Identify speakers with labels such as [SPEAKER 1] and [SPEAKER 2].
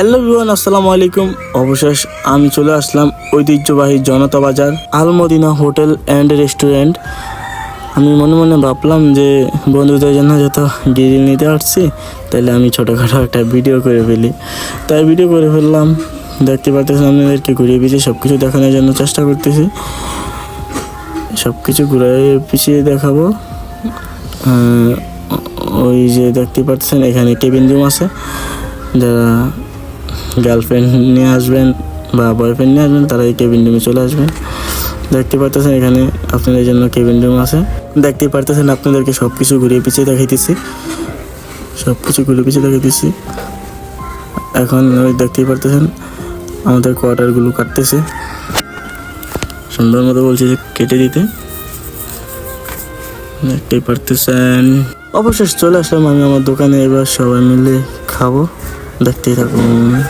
[SPEAKER 1] Hello everyone, আসসালামু আলাইকুম। অবশেষ আমি চলে আসলাম ঐতিহ্যবাহী জনতা বাজার আল মদিনা হোটেল অ্যান্ড রেস্টুরেন্ট। আমি মনে মনে ভাবলাম যে বন্ধুদের জন্য যত গ্রিল নিতে আসছি, তাহলে আমি ছোটোখাটো একটা ভিডিও করে ফেলি। তাই ভিডিও করে ফেললাম। দেখতে পাচ্ছেন আপনাদেরকে ঘুরিয়ে পিছিয়ে সব কিছু দেখানোর জন্য চেষ্টা করতেছি। সব কিছু ঘুরিয়ে পিছিয়ে দেখাবো। ওই যে দেখতে পাচ্ছেন এখানে কেবিন রুম আছে, যারা গার্লফ্রেন্ড নিয়ে আসবেন বা বয়ফ্রেন্ড নিয়ে আসবেন তারা এই কেবিন রুমে চলে আসবেন। দেখতে পারতেছেন এখানে আপনাদের জন্য কেবিন রুম আছে। দেখতে পারতেছেন আপনাদেরকে সব কিছু ঘুরিয়ে পিছিয়ে দেখাইতেছি, এখন ওই দেখতেই পারতেছেন আমাদের কোয়ার্টারগুলো কাটতেছে, সুন্দর মতো বলছে যে কেটে দিতে। দেখতেই পারতেছেন অবশেষ চলে আসলাম আমি আমার দোকানে। এবার সবাই মিলে খাবো, দেখতেই থাকুন।